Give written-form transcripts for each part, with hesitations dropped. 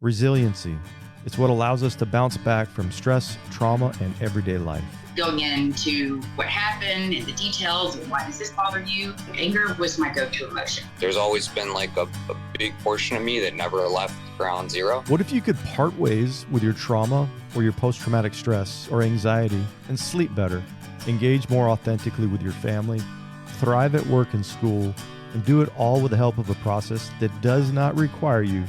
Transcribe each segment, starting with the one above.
Resiliency. It's what allows us to bounce back from stress, trauma, and everyday life. Going into what happened and the details and why does this bother you? Anger was my go-to emotion. There's always been like a big portion of me that never left ground zero. What if you could part ways with your trauma or your post-traumatic stress or anxiety and sleep better, engage more authentically with your family, thrive at work and school, and do it all with the help of a process that does not require you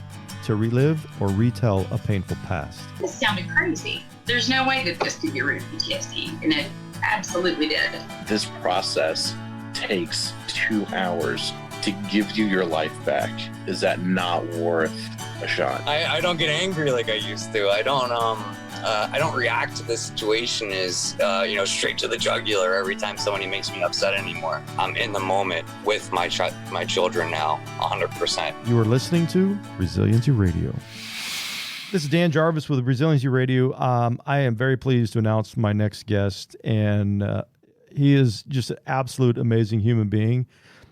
to relive or retell a painful past? This sounded crazy. There's no way that this could get rid of PTSD, and it absolutely did. This process takes 2 hours to give you your life back. Is that not worth a shot? I don't get angry like I used to. I don't react to the situation as straight to the jugular every time somebody makes me upset anymore. I'm in the moment with my children now, 100%. You are listening to Resiliency Radio. This is Dan Jarvis with Resiliency Radio. I am very pleased to announce my next guest, and he is just an absolute amazing human being.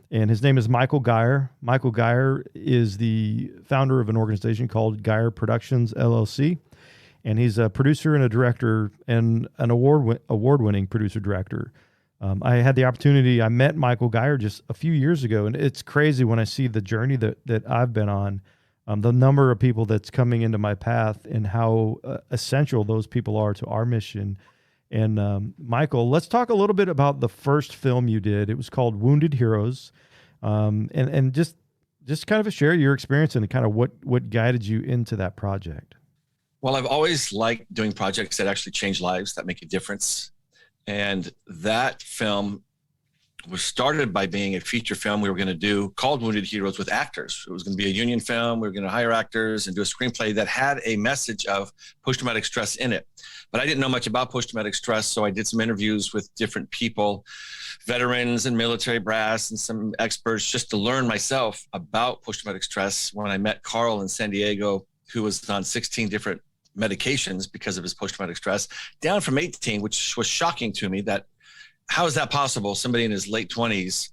And his name is Michael Gier. Michael Gier is the founder of an organization called Gier Productions, LLC. And he's a producer and a director and an award-winning producer-director. I had the opportunity, I met Michael Gier just a few years ago, and it's crazy when I see the journey that I've been on, the number of people that's coming into my path and how essential those people are to our mission. And Michael, let's talk a little bit about the first film you did. It was called Wounded Heroes, and just kind of share your experience and kind of what guided you into that project. Well, I've always liked doing projects that actually change lives, that make a difference. And that film was started by being a feature film we were going to do called Wounded Heroes with actors. It was going to be a union film. We were going to hire actors and do a screenplay that had a message of post-traumatic stress in it. But I didn't know much about post-traumatic stress, so I did some interviews with different people, veterans and military brass and some experts, just to learn myself about post-traumatic stress. When I met Carl in San Diego, who was on 16 different medications because of his post-traumatic stress, down from 18, which was shocking to me. That how is that possible? Somebody in his late 20s,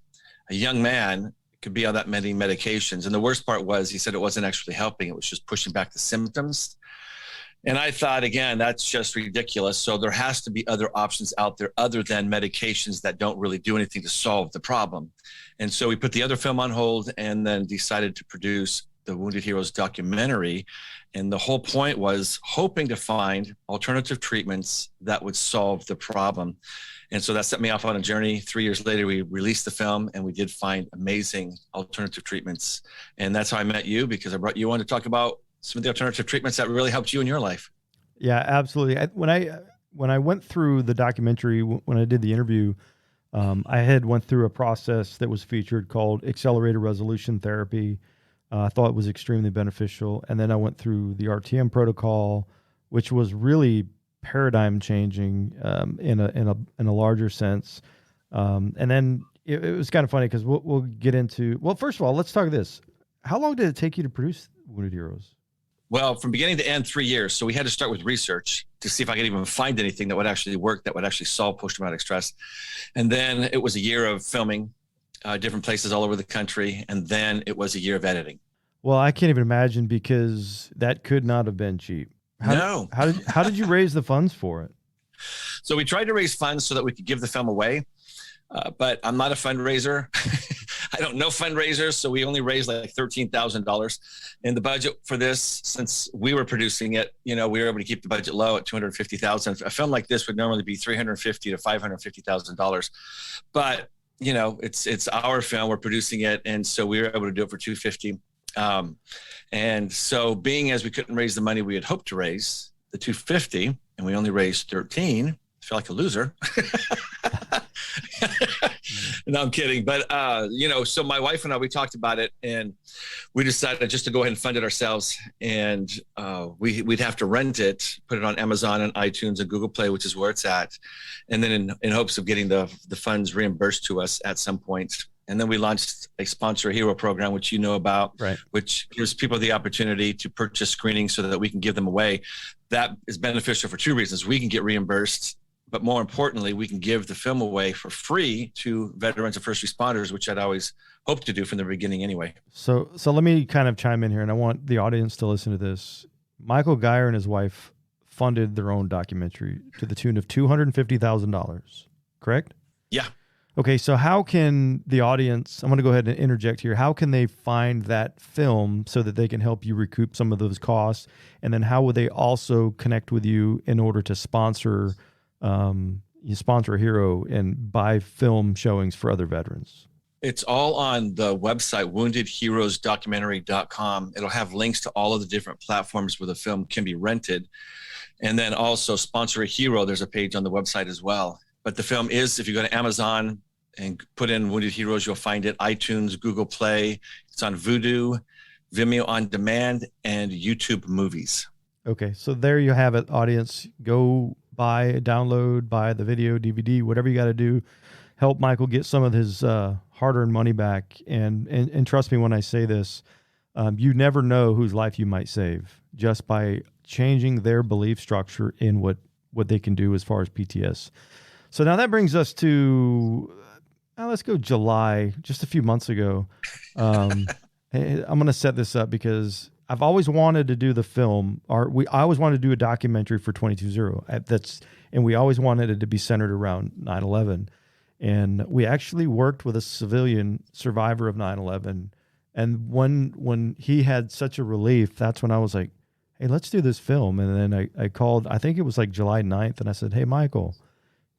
a young man, could be on that many medications. And the worst part was he said it wasn't actually helping. It was just pushing back the symptoms. And I thought, again, that's just ridiculous. So there has to be other options out there other than medications that don't really do anything to solve the problem. And so we put the other film on hold and then decided to produce the Wounded Heroes documentary. And the whole point was hoping to find alternative treatments that would solve the problem. And so that set me off on a journey. 3 years later, we released the film and we did find amazing alternative treatments. And that's how I met you, because I brought you on to talk about some of the alternative treatments that really helped you in your life. Yeah, absolutely. When I went through the documentary, when I did the interview, I had went through a process that was featured called accelerated resolution therapy. I thought it was extremely beneficial. And then I went through the RTM protocol, which was really paradigm changing in a larger sense. And then it was kind of funny because we'll get into, well, first of all, let's talk this. How long did it take you to produce Wounded Heroes? Well, from beginning to end, 3 years. So we had to start with research to see if I could even find anything that would actually work, that would actually solve post-traumatic stress. And then it was a year of filming different places all over the country. And then it was a year of editing. Well, I can't even imagine, because that could not have been cheap. No. How did you raise the funds for it? So we tried to raise funds so that we could give the film away. But I'm not a fundraiser. I don't know fundraisers. So we only raised like $13,000. And the budget for this, since we were producing it, we were able to keep the budget low at $250,000. A film like this would normally be $350,000 to $550,000. But, it's our film. We're producing it. And so we were able to do it for $250,000. And so being as we couldn't raise the money we had hoped to raise, the $250,000, and we only raised 13, I feel like a loser. No, I'm kidding. But, so my wife and I, we talked about it, and we decided just to go ahead and fund it ourselves. And we'd have to rent it, put it on Amazon and iTunes and Google Play, which is where it's at. And then in hopes of getting the funds reimbursed to us at some point. And then we launched a sponsor hero program, which you know about, right, which gives people the opportunity to purchase screenings so that we can give them away. That is beneficial for two reasons. We can get reimbursed, but more importantly, we can give the film away for free to veterans and first responders, which I'd always hoped to do from the beginning anyway. So let me kind of chime in here, and I want the audience to listen to this. Michael Gier and his wife funded their own documentary to the tune of $250,000, correct? Yeah. Okay, so how can the audience, I'm going to go ahead and interject here, how can they find that film so that they can help you recoup some of those costs? And then how would they also connect with you in order to sponsor a hero and buy film showings for other veterans? It's all on the website, woundedheroesdocumentary.com. It'll have links to all of the different platforms where the film can be rented. And then also Sponsor a Hero, there's a page on the website as well. But the film is, if you go to Amazon and put in Wounded Heroes, you'll find it. iTunes, Google Play. It's on Vudu, Vimeo On Demand, and YouTube Movies. Okay, so there you have it, audience. Go download, buy the video, DVD, whatever you got to do. Help Michael get some of his hard-earned money back. And trust me when I say this, you never know whose life you might save just by changing their belief structure in what they can do as far as PTS. So now that brings us to, let's go July, just a few months ago. I'm going to set this up because I've always wanted to do the film, I always wanted to do a documentary for 22-0. And we always wanted it to be centered around 9/11. And we actually worked with a civilian survivor of 9/11. And when he had such a relief, that's when I was like, hey, let's do this film. And then I called, I think it was like July 9th. And I said, hey, Michael,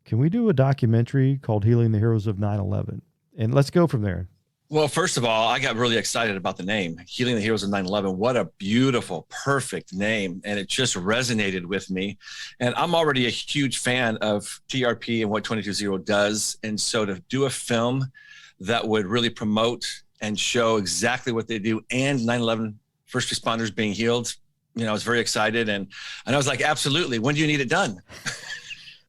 can we do a documentary called Healing the Heroes of 9/11? And let's go from there. Well, first of all, I got really excited about the name, Healing the Heroes of 9/11. What a beautiful, perfect name. And it just resonated with me. And I'm already a huge fan of TRP and what 22-0 does. And so to do a film that would really promote and show exactly what they do and 9/11 first responders being healed, I was very excited. And I was like, absolutely. When do you need it done?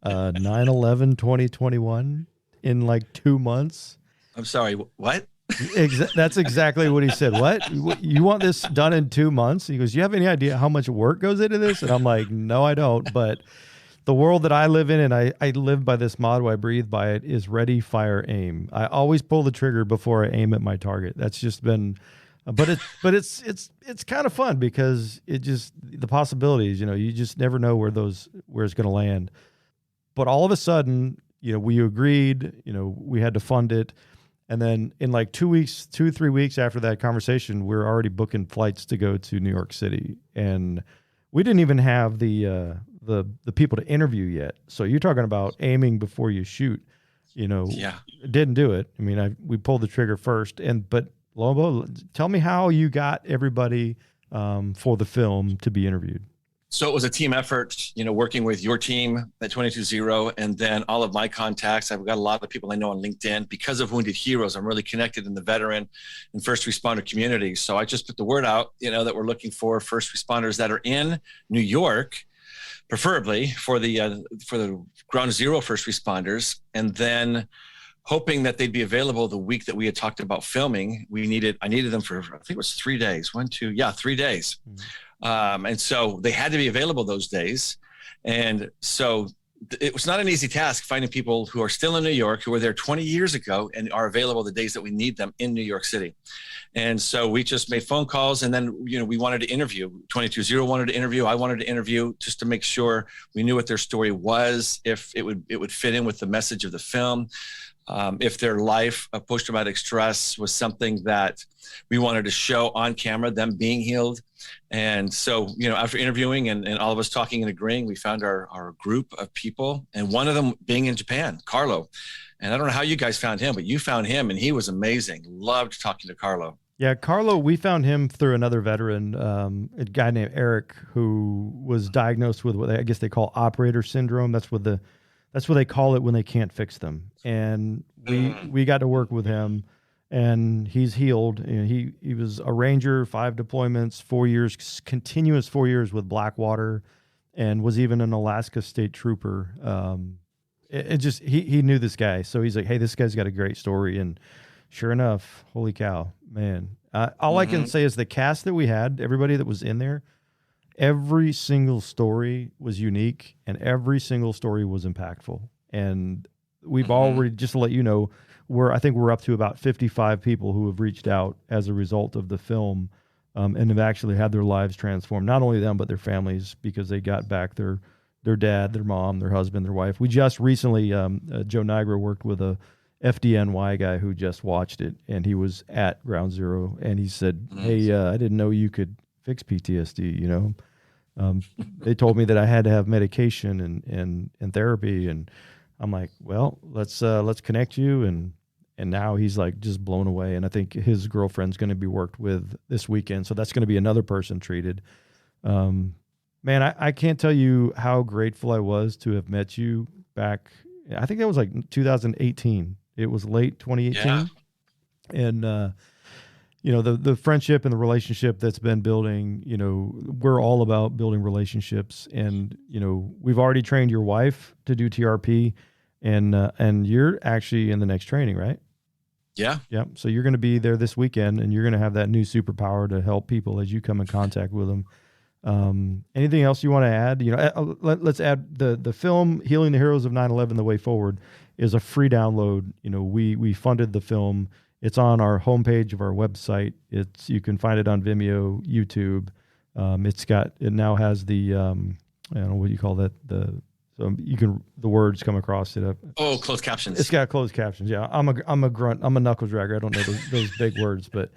9/11/2021 in like 2 months. I'm sorry, what? That's exactly what he said. What? You want this done in 2 months? He goes, you have any idea how much work goes into this? And I'm like, no, I don't. But the world that I live in, and I live by this motto, I breathe by it, is ready, fire, aim. I always pull the trigger before I aim at my target. That's just been, but it's kind of fun because it just, the possibilities, you just never know where it's going to land. But all of a sudden, we agreed, we had to fund it. And then in like 2 3 weeks after that conversation, we were already booking flights to go to New York City. And we didn't even have the people to interview yet. So you're talking about aiming before you shoot, Yeah. Didn't do it. I mean, we pulled the trigger first. But lo and behold, tell me how you got everybody for the film to be interviewed. So it was a team effort, working with your team at 22-0 and then all of my contacts. I've got a lot of people I know on LinkedIn. Because of Wounded Heroes, I'm really connected in the veteran and first responder community. So I just put the word out, that we're looking for first responders that are in New York, preferably for the ground zero first responders. And then hoping that they'd be available the week that we had talked about filming. I needed them for, I think it was 3 days. 3 days. Mm-hmm. And so they had to be available those days. And so it was not an easy task finding people who are still in New York, who were there 20 years ago and are available the days that we need them in New York City. And so we just made phone calls and then, we wanted to interview. 22-0 wanted to interview. I wanted to interview just to make sure we knew what their story was, if it would fit in with the message of the film. If their life of post-traumatic stress was something that we wanted to show on camera, them being healed. And so, after interviewing and all of us talking and agreeing, we found our group of people, and one of them being in Japan, Carlo. And I don't know how you guys found him, but you found him and he was amazing. Loved talking to Carlo. Yeah, Carlo, we found him through another veteran, a guy named Eric, who was diagnosed with what I guess they call operator syndrome. That's what they call it when they can't fix them. And we got to work with him, and he's healed. He was a Ranger, 5 deployments, 4 years, continuous 4 years with Blackwater, and was even an Alaska State Trooper. He knew this guy. So he's like, hey, this guy's got a great story. And sure enough, holy cow, man. All I can say is the cast that we had, everybody that was in there, every single story was unique and every single story was impactful. And we've already, just to let you know, I think we're up to about 55 people who have reached out as a result of the film. and have actually had their lives transformed. Not only them, but their families, because they got back their dad, their mom, their husband, their wife. We just recently, Joe Niagara worked with a FDNY guy who just watched it, and he was at Ground Zero, and he said, "Hey, I didn't know you could fix PTSD. You know, they told me that I had to have medication and therapy, and I'm like, well, let's connect you." And now he's like just blown away. And I think his girlfriend's going to be worked with this weekend, so that's going to be another person treated. Man, I can't tell you how grateful I was to have met you back. I think that was like 2018. It was late 2018. Yeah. And, you know, the friendship and the relationship that's been building, you know, we're all about building relationships. And, you know, we've already trained your wife to do TRP, and you're actually in the next training, right? Yeah. Yeah. So you're going to be there this weekend, and you're going to have that new superpower to help people as you come in contact with them. Anything else you want to add? You know, let's add the film Healing the Heroes of 9/11: The Way Forward is a free download. You know, we funded the film. It's on our homepage of our website. You can find it on Vimeo, YouTube. It now has the I don't know what you call that, the words come across it. Oh, closed captions. It's got closed captions. Yeah, I'm a grunt. I'm a knuckle dragger. I don't know those big words, but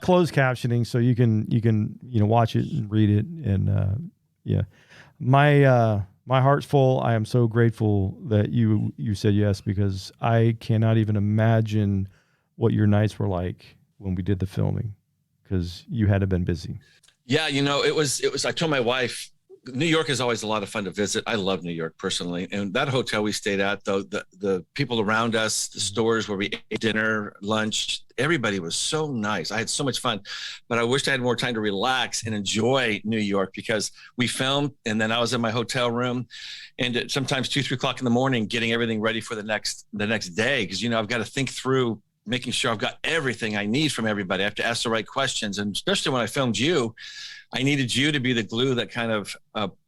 closed captioning, so you can watch it and read it. And yeah, my heart's full. I am so grateful that you said yes, because I cannot even imagine what your nights were like when we did the filming, because you had to have been busy. Yeah, you know, it was. I told my wife, New York is always a lot of fun to visit. I love New York personally. And that hotel we stayed at, though, the people around us, the stores where we ate dinner, lunch, everybody was so nice. I had so much fun, but I wished I had more time to relax and enjoy New York, because we filmed and then I was in my hotel room, and sometimes 2-3 o'clock in the morning, getting everything ready for the next day. Cause, you know, I've got to think through making sure I've got everything I need from everybody. I have to ask the right questions. And especially when I filmed you, I needed you to be the glue that kind of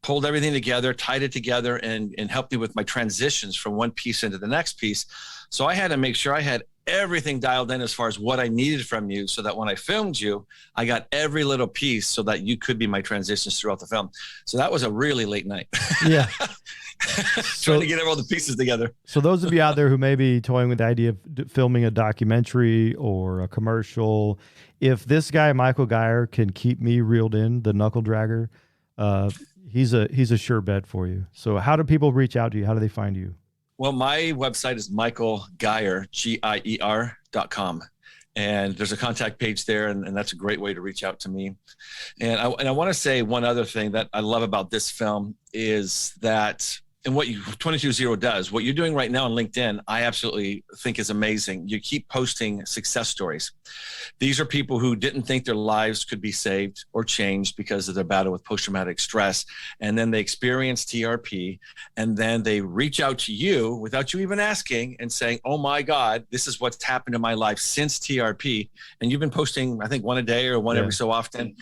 pulled everything together, tied it together, and helped me with my transitions from one piece into the next piece. So I had to make sure I had everything dialed in as far as what I needed from you, so that when I filmed you, I got every little piece so that you could be my transitions throughout the film. So that was a really late night. Yeah. Trying to get all the pieces together. So those of you out there who may be toying with the idea of filming a documentary or a commercial, if this guy, Michael Gier, can keep me reeled in, the knuckle dragger, he's a sure bet for you. So how do people reach out to you? How do they find you? Well, my website is michaelgier, Gier.com. And there's a contact page there, and that's a great way to reach out to me. And I want to say one other thing that I love about this film is that, and what 220 does, what you're doing right now on LinkedIn, I absolutely think is amazing. You keep posting success stories. These are people who didn't think their lives could be saved or changed because of their battle with post-traumatic stress. And then they experience TRP, and then they reach out to you without you even asking and saying, oh my God, this is what's happened in my life since TRP. And you've been posting, I think, one a day or one every so often.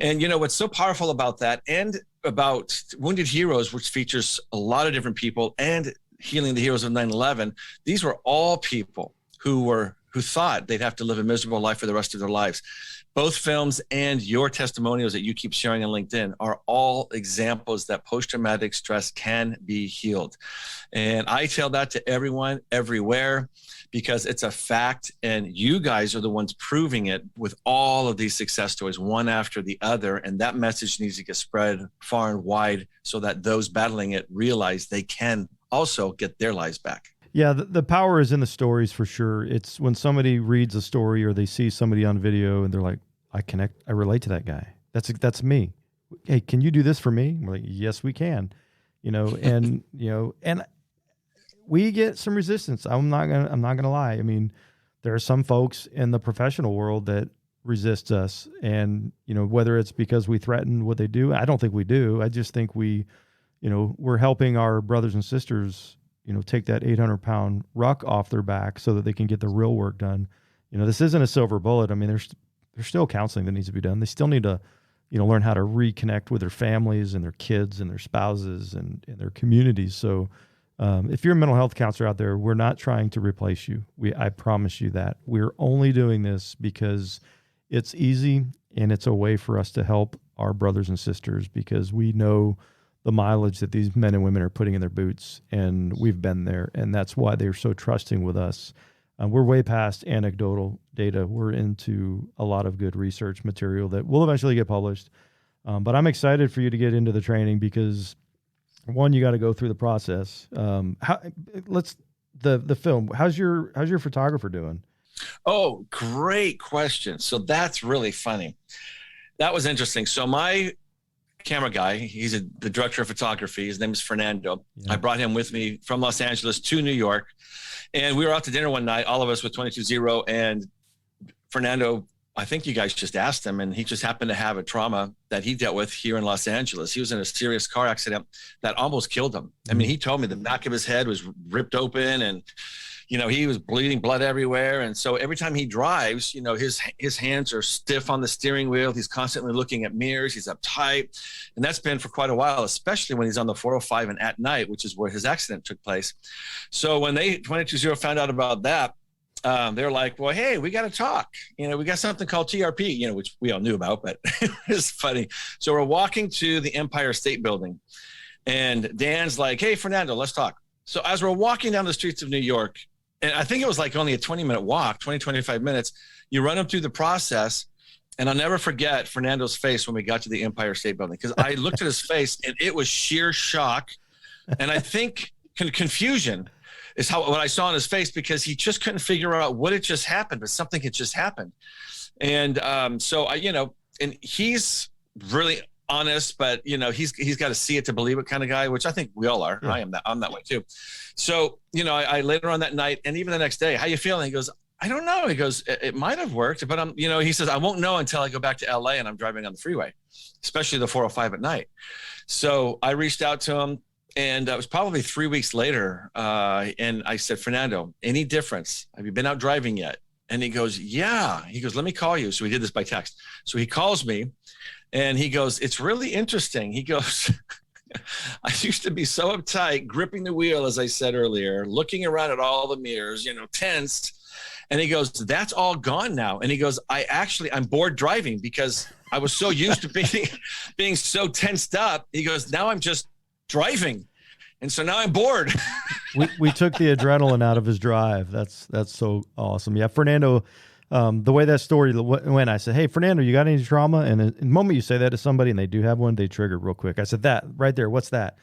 And you know, what's so powerful about that, and about Wounded Heroes, which features a lot of different people, and Healing the Heroes of 9/11, these were all people who thought they'd have to live a miserable life for the rest of their lives. Both films and your testimonials that you keep sharing on LinkedIn are all examples that post-traumatic stress can be healed. And I tell that to everyone, everywhere, because it's a fact, and you guys are the ones proving it with all of these success stories, one after the other. And that message needs to get spread far and wide so that those battling it realize they can also get their lives back. Yeah, the power is in the stories for sure. It's when somebody reads a story or they see somebody on video and they're like, I relate to that guy. That's me. Hey, can you do this for me? We're like, yes, we can. You know, and and we get some resistance. I'm not gonna lie. I mean, there are some folks in the professional world that resist us, and whether it's because we threaten what they do, I don't think we do. I just think we're helping our brothers and sisters, take that 800-pound ruck off their back so that they can get the real work done. This isn't a silver bullet. I mean, there's still counseling that needs to be done. They still need to, learn how to reconnect with their families and their kids and their spouses and their communities. So if you're a mental health counselor out there, we're not trying to replace you. I promise you that. We're only doing this because it's easy and it's a way for us to help our brothers and sisters because we know the mileage that these men and women are putting in their boots, and we've been there, and that's why they're so trusting with us. We're way past anecdotal data. We're into a lot of good research material that will eventually get published. But I'm excited for you to get into the training because, one, you got to go through the process. The film. How's your photographer doing? Oh, great question. So that's really funny. That was interesting. So my camera guy, he's the director of photography. His name is Fernando. Yeah. I brought him with me from Los Angeles to New York. And we were out to dinner one night, all of us with 22-0. And Fernando, I think you guys just asked him, and he just happened to have a trauma that he dealt with here in Los Angeles. He was in a serious car accident that almost killed him. I mean, he told me the back of his head was ripped open and, he was bleeding blood everywhere. And so every time he drives, his hands are stiff on the steering wheel. He's constantly looking at mirrors. He's uptight. And that's been for quite a while, especially when he's on the 405 and at night, which is where his accident took place. So when 22-0 found out about that, they're like, well, hey, we got to talk. We got something called TRP, which we all knew about, but it's funny. So we're walking to the Empire State Building, and Dan's like, hey, Fernando, let's talk. So as we're walking down the streets of New York, and I think it was like only a 20-minute walk, 25 minutes, you run him through the process. And I'll never forget Fernando's face when we got to the Empire State Building, because I looked at his face and it was sheer shock. And I think confusion is what I saw in his face, because he just couldn't figure out what had just happened, but something had just happened. And so and he's really honest, but he's got to see it to believe it kind of guy, which I think we all are. Yeah. I'm that way too. So, I later on that night, and even the next day, how you feeling? He goes, I don't know. He goes, it might have worked, but he says, I won't know until I go back to LA and I'm driving on the freeway, especially the 405 at night. So I reached out to him, and it was probably 3 weeks later. And I said, Fernando, any difference? Have you been out driving yet? And he goes, yeah. He goes, let me call you. So we did this by text. So he calls me and he goes, it's really interesting. He goes, I used to be so uptight, gripping the wheel, as I said earlier, looking around at all the mirrors, tense. And he goes, that's all gone now. And he goes, I'm bored driving because I was so used to being so tensed up. He goes, now I'm just driving. And so now I'm bored. we took the adrenaline out of his drive. That's so awesome. Yeah, Fernando, the way that story went, I said, hey, Fernando, you got any trauma? And the moment you say that to somebody and they do have one, they trigger real quick. I said, that right there, what's that?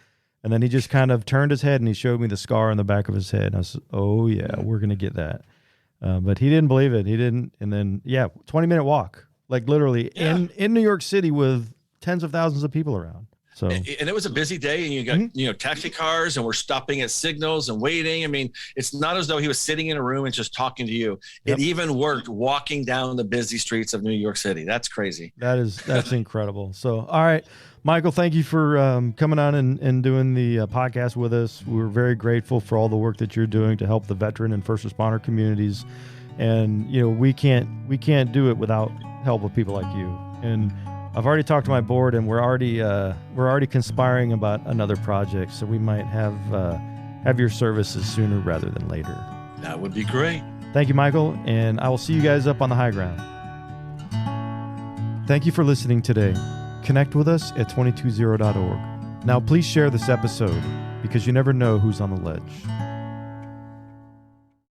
And then he just kind of turned his head and he showed me the scar on the back of his head. And I said, oh, yeah, we're going to get that. But he didn't believe it. He didn't. And then, 20-minute walk, like literally in New York City with tens of thousands of people around. So, and it was a busy day, and you got, taxi cars, and we're stopping at signals and waiting. I mean, it's not as though he was sitting in a room and just talking to you. Yep. It even worked walking down the busy streets of New York City. That's crazy. That's incredible. So, all right, Michael, thank you for coming on and doing the podcast with us. We're very grateful for all the work that you're doing to help the veteran and first responder communities. And, we can't do it without help of people like you. And I've already talked to my board, and we're already conspiring about another project. So we might have your services sooner rather than later. That would be great. Thank you, Michael, and I will see you guys up on the high ground. Thank you for listening today. Connect with us at 220.org. Now, please share this episode because you never know who's on the ledge.